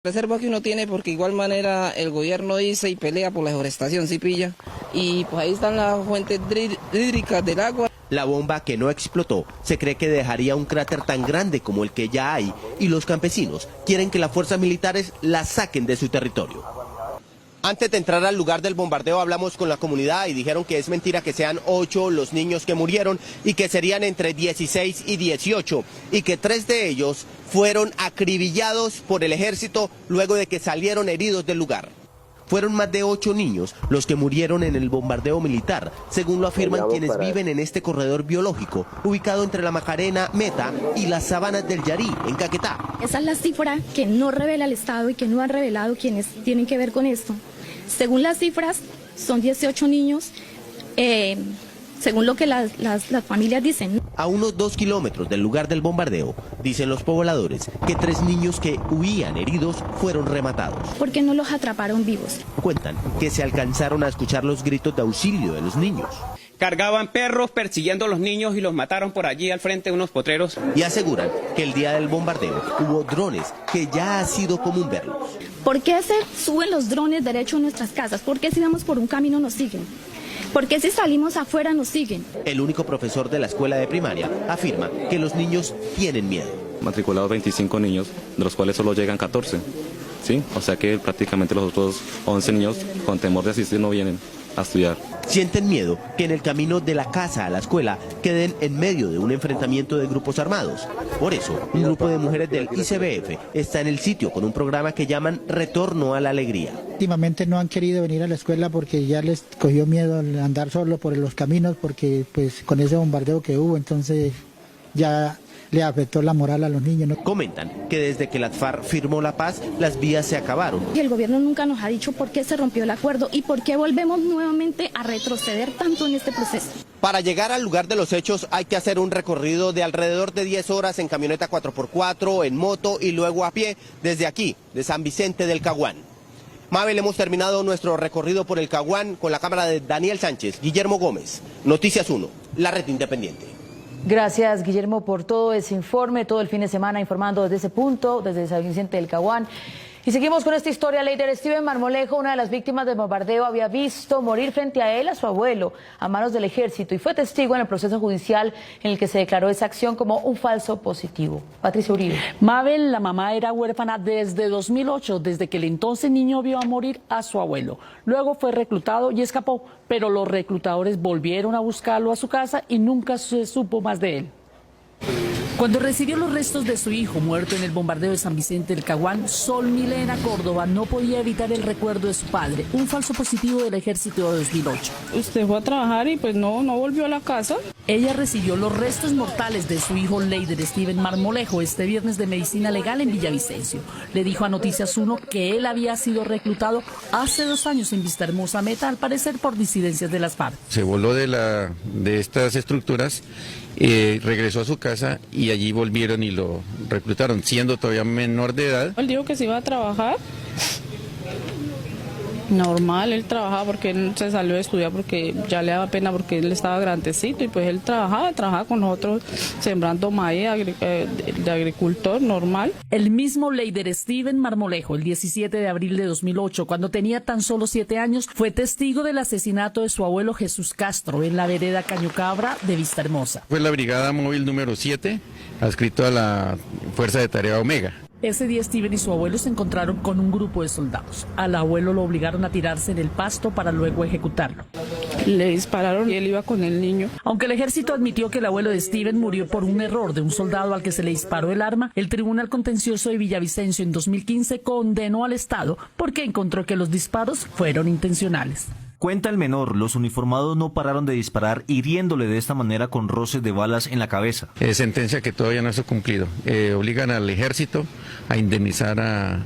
Reserva que uno tiene porque igual manera el gobierno dice y pelea por la deforestación, ¿sí pilla? Y pues ahí están las fuentes hídricas del agua. La bomba que no explotó se cree que dejaría un cráter tan grande como el que ya hay y los campesinos quieren que las fuerzas militares la saquen de su territorio. Antes de entrar al lugar del bombardeo hablamos con la comunidad y dijeron que es mentira que sean 8 los niños que murieron y que serían entre 16 y 18 y que 3 de ellos fueron acribillados por el ejército luego de que salieron heridos del lugar. Fueron más de 8 niños los que murieron en el bombardeo militar, según lo afirman quienes viven en este corredor biológico, ubicado entre la Macarena, Meta y las sabanas del Yarí, en Caquetá. Esa es la cifra que no revela el Estado y que no han revelado quienes tienen que ver con esto. Según las cifras, son 18 niños, según lo que las familias dicen. A unos 2 kilómetros del lugar del bombardeo, dicen los pobladores que 3 niños que huían heridos fueron rematados. ¿Por qué no los atraparon vivos? Cuentan que se alcanzaron a escuchar los gritos de auxilio de los niños. Cargaban perros persiguiendo a los niños y los mataron por allí al frente de unos potreros. Y aseguran que el día del bombardeo hubo drones que ya ha sido común verlos. ¿Por qué se suben los drones derecho a nuestras casas? ¿Por qué si vamos por un camino nos siguen? ¿Por qué si salimos afuera nos siguen? El único profesor de la escuela de primaria afirma que los niños tienen miedo. Matriculados 25 niños, de los cuales solo llegan 14. ¿Sí? O sea que prácticamente los otros 11 niños con temor de asistir no vienen a estudiar. Sienten miedo que en el camino de la casa a la escuela queden en medio de un enfrentamiento de grupos armados. Por eso, un grupo de mujeres del ICBF está en el sitio con un programa que llaman Retorno a la Alegría. Últimamente no han querido venir a la escuela porque ya les cogió miedo andar solo por los caminos porque pues con ese bombardeo que hubo, entonces ya le afectó la moral a los niños, ¿no? Comentan que desde que la FARC firmó la paz, las vías se acabaron. Y el gobierno nunca nos ha dicho por qué se rompió el acuerdo y por qué volvemos nuevamente a retroceder tanto en este proceso. Para llegar al lugar de los hechos hay que hacer un recorrido de alrededor de 10 horas en camioneta 4x4, en moto y luego a pie desde aquí, de San Vicente del Caguán. Mabel, hemos terminado nuestro recorrido por el Caguán con la cámara de Daniel Sánchez, Guillermo Gómez, Noticias 1, la red independiente. Gracias, Guillermo, por todo ese informe, todo el fin de semana informando desde ese punto, desde San Vicente del Caguán. Y seguimos con esta historia. Leider Steven Marmolejo, una de las víctimas del bombardeo, había visto morir frente a él a su abuelo a manos del ejército y fue testigo en el proceso judicial en el que se declaró esa acción como un falso positivo. Patricia Uribe. Mabel, la mamá, era huérfana desde 2008, desde que el entonces niño vio a morir a su abuelo. Luego fue reclutado y escapó, pero los reclutadores volvieron a buscarlo a su casa y nunca se supo más de él. Cuando recibió los restos de su hijo muerto en el bombardeo de San Vicente del Caguán, Sol Milena Córdoba no podía evitar el recuerdo de su padre, un falso positivo del ejército de 2008. Usted fue a trabajar y pues no volvió a la casa. Ella recibió los restos mortales de su hijo Leider Steven Marmolejo este viernes de medicina legal en Villavicencio. Le dijo a Noticias 1 que él había sido reclutado hace 2 años en Vistahermosa, Meta, al parecer por disidencias de las FARC. Se voló de estas estructuras, regresó a su casa y allí volvieron y lo reclutaron, siendo todavía menor de edad. Él dijo que se iba a trabajar. Normal, él trabajaba porque él se salió de estudiar porque ya le daba pena porque él estaba grandecito y pues él trabajaba con nosotros sembrando maíz de agricultor normal. El mismo Leider Steven Marmolejo, el 17 de abril de 2008, cuando tenía tan solo 7 años, fue testigo del asesinato de su abuelo Jesús Castro en la vereda Cañocabra de Vistahermosa. Fue la brigada móvil número 7, adscrito a la Fuerza de Tarea Omega. Ese día Steven y su abuelo se encontraron con un grupo de soldados. Al abuelo lo obligaron a tirarse en el pasto para luego ejecutarlo. Le dispararon y él iba con el niño. Aunque el ejército admitió que el abuelo de Steven murió por un error de un soldado al que se le disparó el arma, el Tribunal Contencioso de Villavicencio en 2015 condenó al Estado porque encontró que los disparos fueron intencionales. Cuenta el menor, los uniformados no pararon de disparar, hiriéndole de esta manera con roces de balas en la cabeza. Sentencia que todavía no se ha cumplido. Obligan al ejército a indemnizar a